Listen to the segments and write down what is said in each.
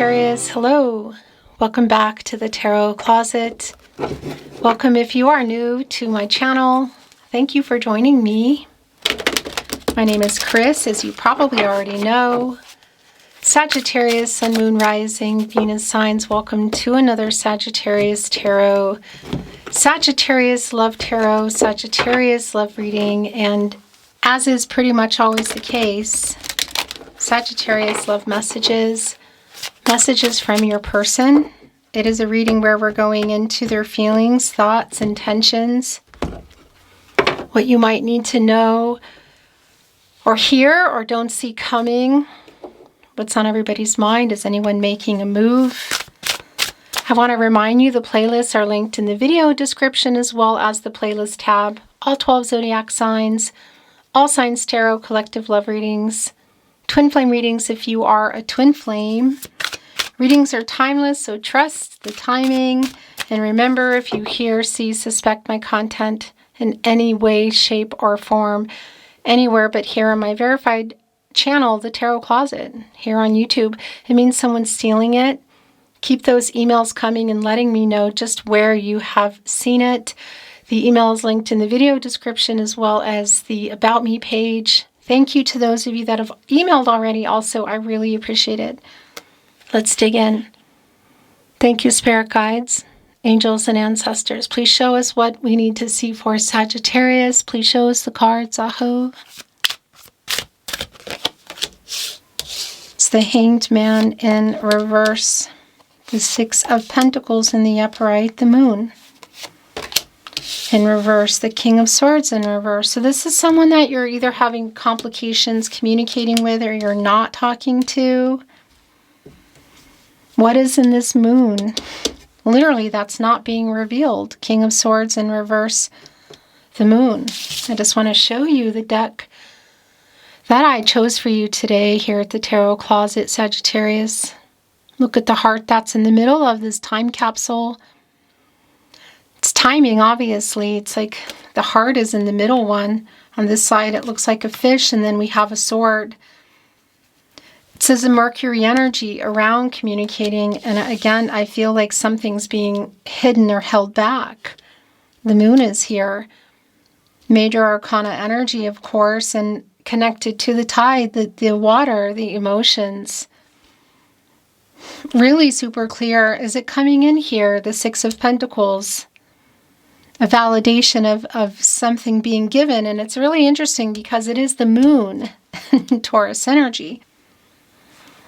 Sagittarius, hello. Welcome back to the Tarot Closet. Welcome if you are new to my channel. Thank you for joining me. My name is Chris, as you probably already know. Sagittarius, Sun, Moon, Rising, Venus signs. Welcome to another Sagittarius Tarot. Sagittarius Love Tarot, Sagittarius Love Reading, and as is pretty much always the case, Sagittarius Love Messages. Messages from your person. It is a reading where we're going into their feelings, thoughts, intentions, what you might need to know or hear or don't see coming. What's on everybody's mind? Is anyone making a move? I want to remind you the playlists are linked in the video description as well as the playlist tab. All 12 zodiac signs, all signs tarot, collective love readings, twin flame readings if you are a twin flame. Readings are timeless, so trust the timing. And remember, if you hear, see, suspect my content in any way, shape, or form, anywhere but here on my verified channel, The Tarot Closet, here on YouTube, it means someone's stealing it. Keep those emails coming and letting me know just where you have seen it. The email is linked in the video description as well as the About Me page. Thank you to those of you that have emailed already also. I really appreciate it. Let's dig in. Thank you, spirit guides, angels, and ancestors. Please show us what we need to see for Sagittarius. Please show us the cards, Aho. It's the Hanged Man in reverse. The Six of Pentacles in the upright. The Moon in reverse. The King of Swords in reverse. So this is someone that you're either having complications communicating with or you're not talking to. What is in this moon? Literally, that's not being revealed. King of Swords in reverse, the Moon. I just want to show you the deck that I chose for you today here at the Tarot Closet, Sagittarius. Look at the heart that's in the middle of this time capsule. It's timing, obviously. It's like the heart is in the middle one. On this side, it looks like a fish, and then we have a sword. It says the Mercury energy around communicating, and again, I feel like something's being hidden or held back. The Moon is here. Major Arcana energy, of course, and connected to the tide, the water, the emotions. Really super clear. Is it coming in here? The Six of Pentacles. A validation of something being given, and it's really interesting because it is the Moon in Taurus energy.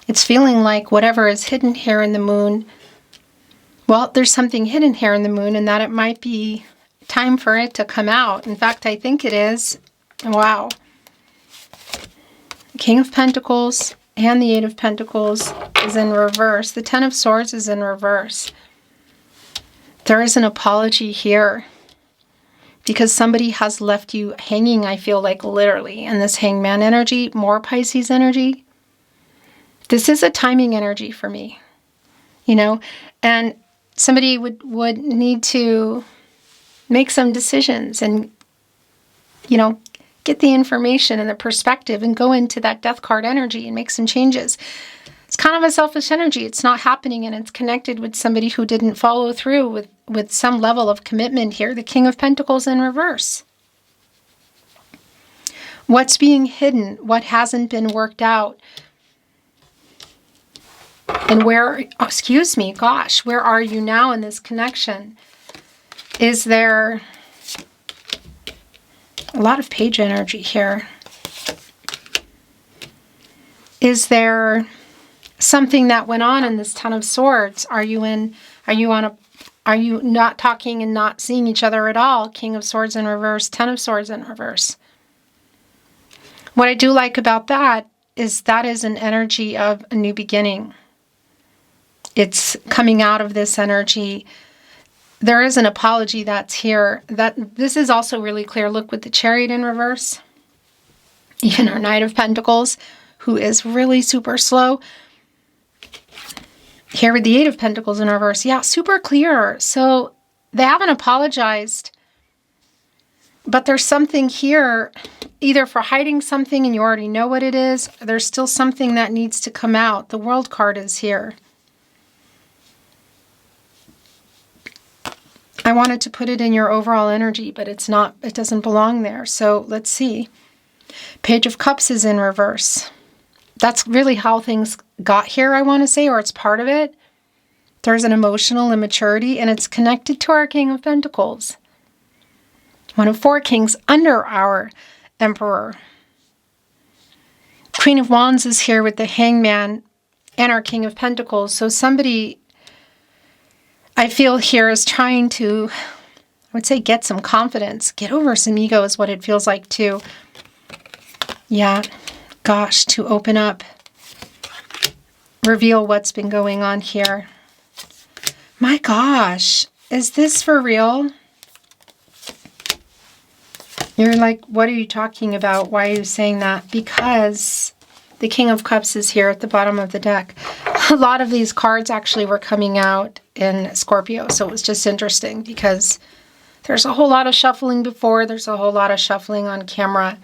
It's feeling like whatever is hidden here in the Moon, well, there's something hidden here in the Moon, and that it might be time for it to come out. In fact, I think it is. Wow. King of Pentacles and the Eight of Pentacles is in reverse. The Ten of Swords is in reverse. There is an apology here because somebody has left you hanging, I feel like, literally, in this Hangman energy, more Pisces energy. This is a timing energy for me, you know, and somebody would need to make some decisions and, you know, get the information and the perspective and go into that Death card energy and make some changes. It's kind of a selfish energy. It's not happening, and it's connected with somebody who didn't follow through with some level of commitment here. The King of Pentacles in reverse. What's being hidden? What hasn't been worked out? And where, excuse me, gosh, where are you now in this connection? Is there a lot of page energy here? Is there something that went on in this Ten of Swords? Are you not talking and not seeing each other at all? King of Swords in reverse, Ten of Swords in reverse. What I do like about that is an energy of a new beginning. It's coming out of this energy. There is an apology that's here. This is also really clear. Look with the Chariot in reverse. Even our Knight of Pentacles, who is really super slow. Here with the Eight of Pentacles in reverse. Yeah, super clear. So they haven't apologized. But there's something here, either for hiding something and you already know what it is. There's still something that needs to come out. The World card is here. I wanted to put it in your overall energy, but it's not, it doesn't belong there. So let's see. Page of Cups is in reverse. That's really how things got here, I want to say, or it's part of it. There's an emotional immaturity, and it's connected to our King of Pentacles. One of 4 kings under our Emperor. Queen of Wands is here with the Hangman and our King of Pentacles. So somebody, I feel here, is trying to, I would say, get some confidence. Get over some ego is what it feels like too. Yeah, gosh, to open up. Reveal what's been going on here. My gosh, is this for real? You're like, what are you talking about? Why are you saying that? Because the King of Cups is here at the bottom of the deck. A lot of these cards actually were coming out in Scorpio, so it was just interesting because there's a whole lot of shuffling before. There's a whole lot of shuffling on camera.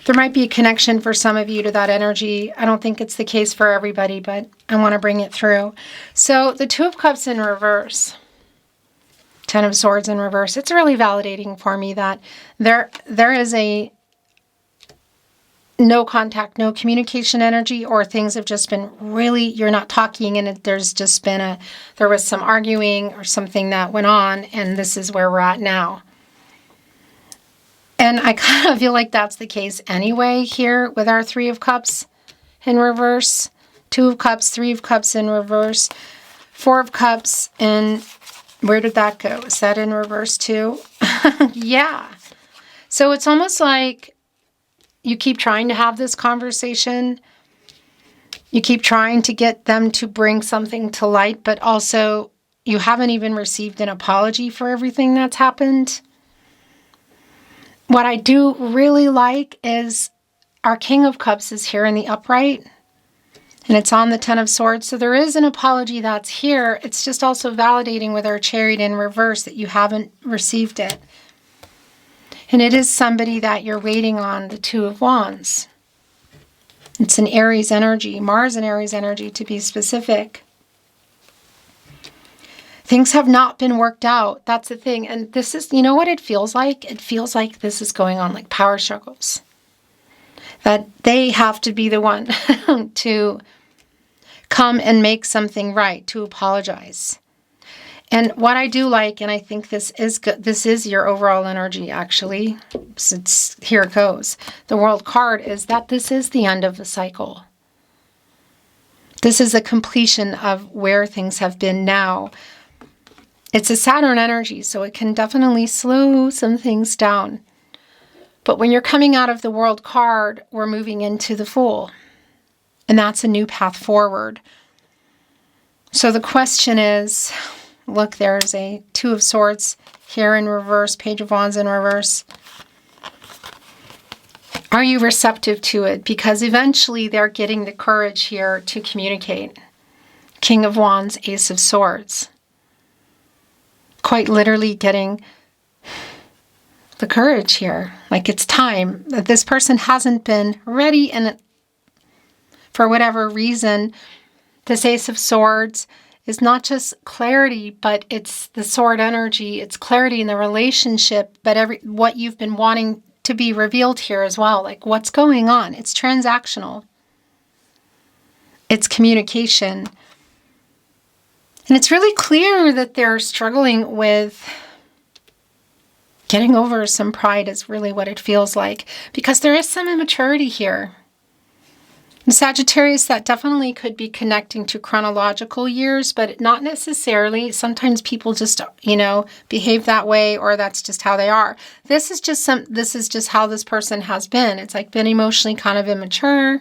There might be a connection for some of you to that energy. I don't think it's the case for everybody, but I want to bring it through. So the Two of Cups in reverse. 10 of Swords in reverse. It's really validating for me that there is a no contact, no communication energy, or things have just been really, you're not talking, and there's just been there was some arguing or something that went on, and this is where we're at now. And I kind of feel like that's the case anyway here with our 3 of Cups in reverse, 2 of Cups, 3 of Cups in reverse, 4 of Cups, and where did that go? Is that in reverse too? Yeah. So it's almost like you keep trying to have this conversation. You keep trying to get them to bring something to light, but also you haven't even received an apology for everything that's happened. What I do really like is our King of Cups is here in the upright, and it's on the 10 of Swords. So there is an apology that's here. It's just also validating with our Chariot in reverse that you haven't received it. And it is somebody that you're waiting on, the 2 of Wands. It's an Aries energy, Mars and Aries energy to be specific. Things have not been worked out. That's the thing. And this is, you know what it feels like? It feels like this is going on like power struggles. That they have to be the one to come and make something right, to apologize. And what I do like, and I think this is good, this is your overall energy actually, since here it goes. The World card is that this is the end of the cycle. This is a completion of where things have been now. It's a Saturn energy, so it can definitely slow some things down. But when you're coming out of the World card, we're moving into the Fool. And that's a new path forward. So the question is, look, there's a 2 of Swords here in reverse, Page of Wands in reverse. Are you receptive to it? Because eventually they're getting the courage here to communicate. King of Wands, Ace of Swords. Quite literally getting the courage here. Like it's time. This person hasn't been ready, and for whatever reason, this Ace of Swords is not just clarity, but it's the sword energy. It's clarity in the relationship, but what you've been wanting to be revealed here as well. Like what's going on? It's transactional. It's communication. And it's really clear that they're struggling with getting over some pride is really what it feels like, because there is some immaturity here. In Sagittarius, that definitely could be connecting to chronological years, but not necessarily. Sometimes people just, behave that way, or that's just how they are. This is just how this person has been. It's like been emotionally kind of immature.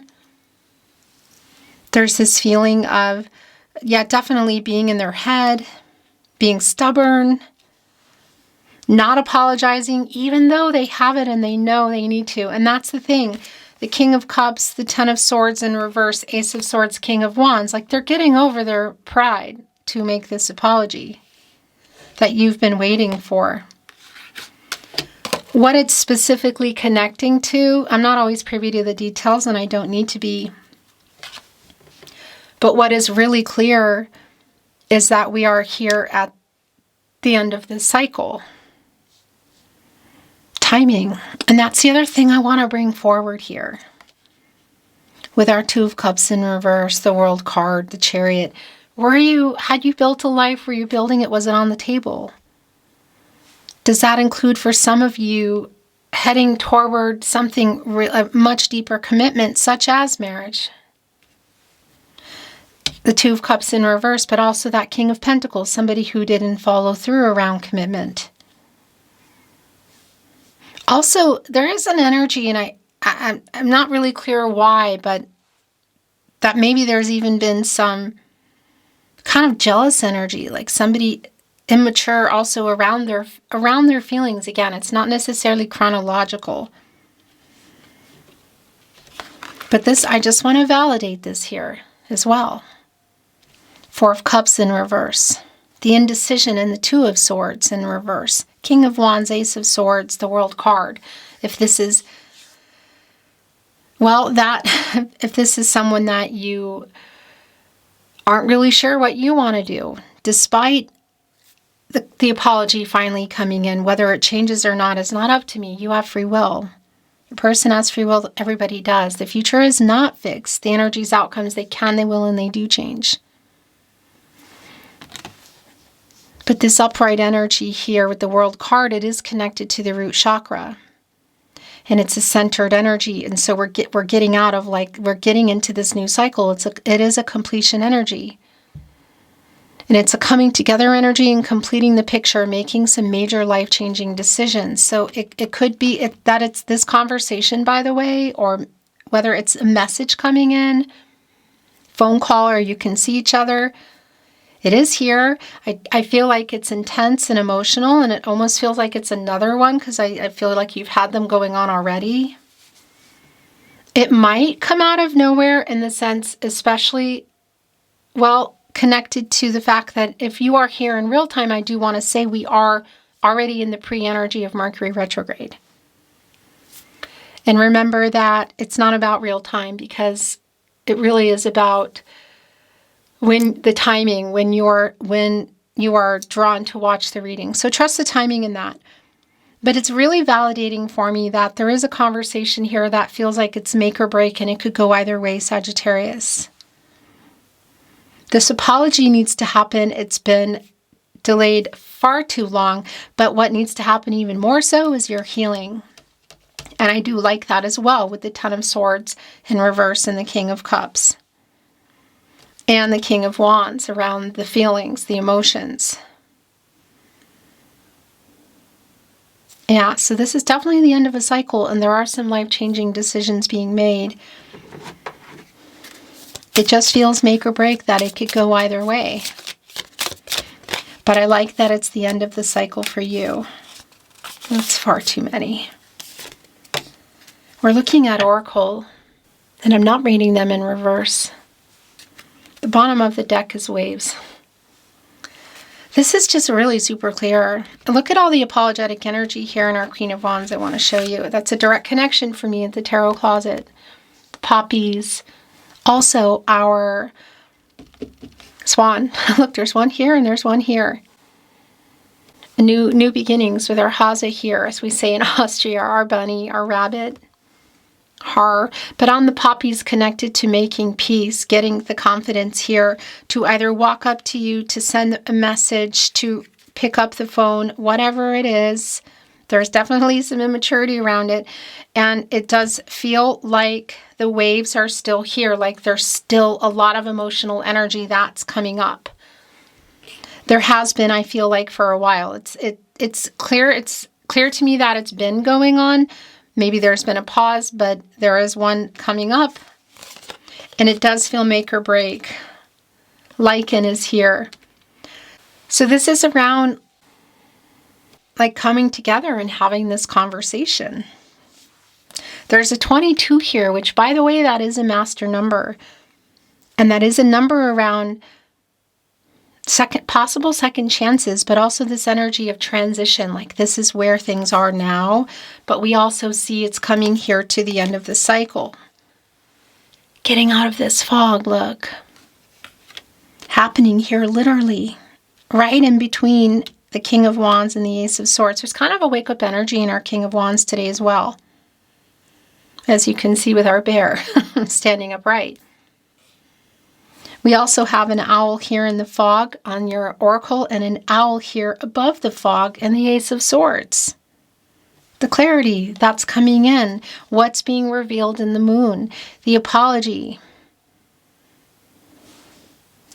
There's this feeling of, definitely being in their head, being stubborn, not apologizing, even though they have it and they know they need to. And that's the thing. The King of Cups, the 10 of Swords in reverse, Ace of Swords, King of Wands. Like they're getting over their pride to make this apology that you've been waiting for. What it's specifically connecting to, I'm not always privy to the details, and I don't need to be. But what is really clear is that we are here at the end of this cycle. Timing. And that's the other thing I want to bring forward here. With our Two of Cups in reverse, the World card, the Chariot. Had you built a life? Were you building it? Was it on the table? Does that include for some of you heading toward something, a much deeper commitment, such as marriage? The Two of Cups in reverse, but also that King of Pentacles, somebody who didn't follow through around commitment. Also, there is an energy, and I'm not really clear why, but that maybe there's even been some kind of jealous energy, like somebody immature also around their feelings. Again, it's not necessarily chronological. But this, I just want to validate this here as well. Four of Cups in reverse. The indecision and the Two of Swords in reverse. King of Wands, Ace of Swords, the World card. If this is, if this is someone that you aren't really sure what you want to do, despite the apology finally coming in, whether it changes or not is not up to me. You have free will. Your person has free will. Everybody does. The future is not fixed. The energies, outcomes, they can, they will, and they do change. But this upright energy here with the World card, it is connected to the root chakra. And it's a centered energy. And so we're getting out of, we're getting into this new cycle. It is a completion energy. And it's a coming together energy and completing the picture, making some major life-changing decisions. So it could be that it's this conversation, by the way, or whether it's a message coming in, phone call, or you can see each other. It is here. I feel like it's intense and emotional, and it almost feels like it's another one because I feel like you've had them going on already. It might come out of nowhere in the sense, especially, connected to the fact that if you are here in real time, I do want to say we are already in the pre-energy of Mercury retrograde. And remember that it's not about real time, because it really is about when the timing, when you are drawn to watch the reading. So trust the timing in that. But it's really validating for me that there is a conversation here that feels like it's make or break, and it could go either way, Sagittarius. This apology needs to happen. It's been delayed far too long, but what needs to happen even more so is your healing. And I do like that as well with the Ten of Swords in reverse and the King of Cups. And the King of Wands around the feelings, the emotions. Yeah, so this is definitely the end of a cycle, and there are some life-changing decisions being made. It just feels make or break, that it could go either way. But I like that it's the end of the cycle for you. That's far too many. We're looking at Oracle, and I'm not reading them in reverse. The bottom of the deck is waves. This is just really super clear. Look at all the apologetic energy here in our Queen of Wands I want to show you. That's a direct connection for me at the tarot closet. The poppies. Also our swan. Look, there's one here and there's one here. New beginnings with our Hase here, as we say in Austria, our bunny, our rabbit. Her, but on the poppies connected to making peace, getting the confidence here to either walk up to you, to send a message, to pick up the phone, whatever it is. There's definitely some immaturity around it, and it does feel like the waves are still here, like there's still a lot of emotional energy that's coming up. There has been, I feel like, for a while. It's clear to me that it's been going on. Maybe there's been a pause, but there is one coming up. And it does feel make or break. Lichen is here. So this is around like coming together and having this conversation. There's a 22 here, which, by the way, that is a master number. And that is a number around possible second chances, but also this energy of transition, like this is where things are now, but we also see it's coming here to the end of the cycle. Getting out of this fog, look. Happening here literally, right in between the King of Wands and the Ace of Swords. There's kind of a wake-up energy in our King of Wands today as well. As you can see with our bear standing upright. We also have an owl here in the fog on your oracle and an owl here above the fog and the Ace of Swords. The clarity that's coming in, what's being revealed in the moon, the apology.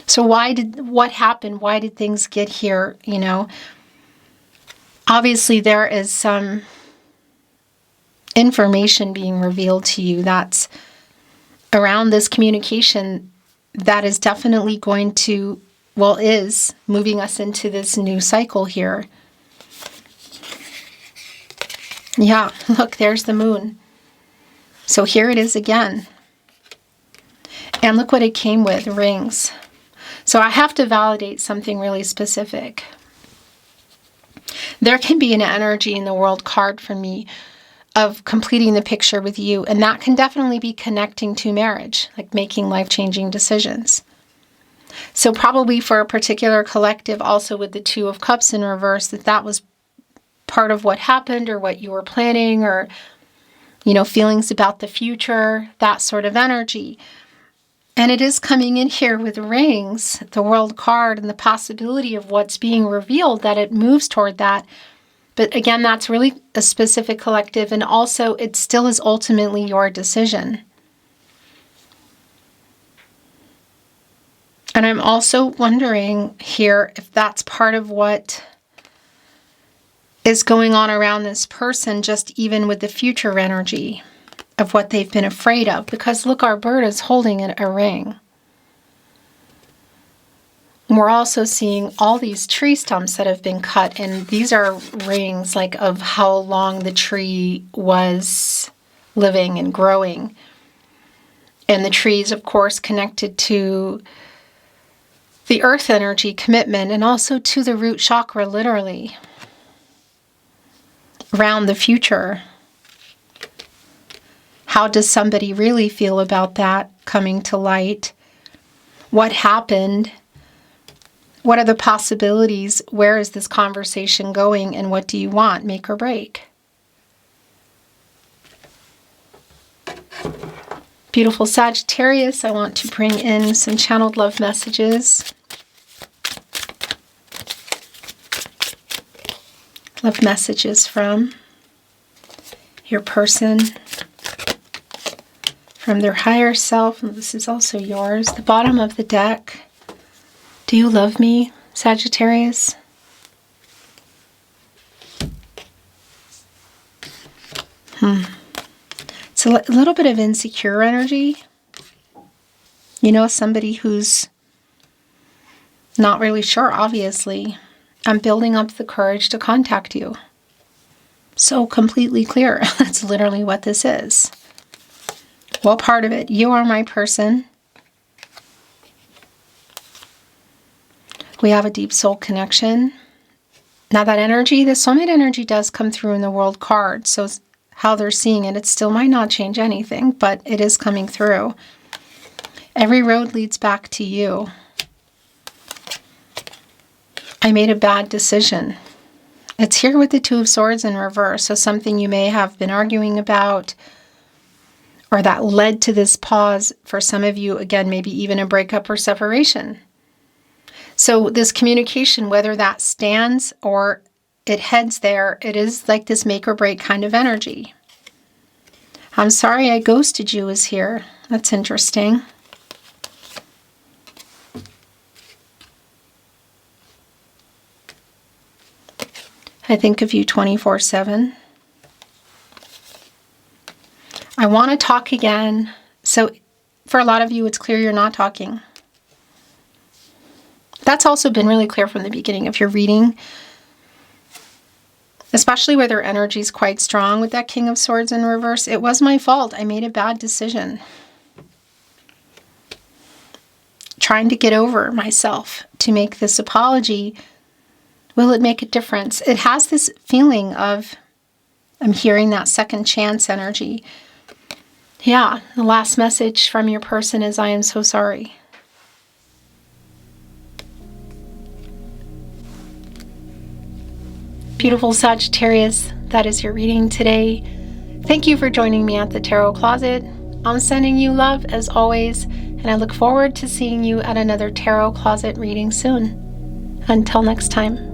So what happened? Why did things get here? You know, obviously there is some information being revealed to you that's around this communication that is definitely going to, well, is moving us into this new cycle here. Yeah, look, there's the moon. So here it is again. And look what it came with, rings. So I have to validate something really specific. There can be an energy in the world card for me of completing the picture with you, and that can definitely be connecting to marriage, like making life-changing decisions. So probably for a particular collective, also with the Two of Cups in reverse, that was part of what happened or what you were planning, or, you know, feelings about the future, that sort of energy. And it is coming in here with rings, the world card, and the possibility of what's being revealed, that it moves toward that. But again, that's really a specific collective, and also it still is ultimately your decision. And I'm also wondering here if that's part of what is going on around this person, just even with the future energy of what they've been afraid of. Because look, our bird is holding a ring. We're also seeing all these tree stumps that have been cut, and these are rings like of how long the tree was living and growing. And the trees, of course, connected to the earth energy commitment, and also to the root chakra, literally, around the future. How does somebody really feel about that coming to light? What happened? What are the possibilities? Where is this conversation going? And what do you want? Make or break? Beautiful Sagittarius, I want to bring in some channeled love messages. Love messages from your person, from their higher self, and this is also yours. The bottom of the deck. Do you love me, Sagittarius? It's a little bit of insecure energy. You know, somebody who's not really sure, obviously. I'm building up the courage to contact you. So completely clear. That's literally what this is. Well, part of it, you are my person. We have a deep soul connection. Now that energy, the soulmate energy does come through in the world card. So how they're seeing it, it still might not change anything, but it is coming through. Every road leads back to you. I made a bad decision. It's here with the Two of Swords in reverse. So something you may have been arguing about, or that led to this pause. For some of you, again, maybe even a breakup or separation. So this communication, whether that stands or it heads there, it is like this make or break kind of energy. I'm sorry I ghosted you is here. That's interesting. I think of you 24/7. I want to talk again. So for a lot of you, it's clear you're not talking. That's also been really clear from the beginning of your reading, especially where their energy is quite strong with that King of Swords in reverse. It was my fault. I made a bad decision. Trying to get over myself to make this apology. Will it make a difference? It has this feeling of, I'm hearing that second chance energy. Yeah, the last message from your person is, I am so sorry. Beautiful Sagittarius, that is your reading today. Thank you for joining me at the Tarot Closet. I'm sending you love as always, and I look forward to seeing you at another Tarot Closet reading soon. Until next time.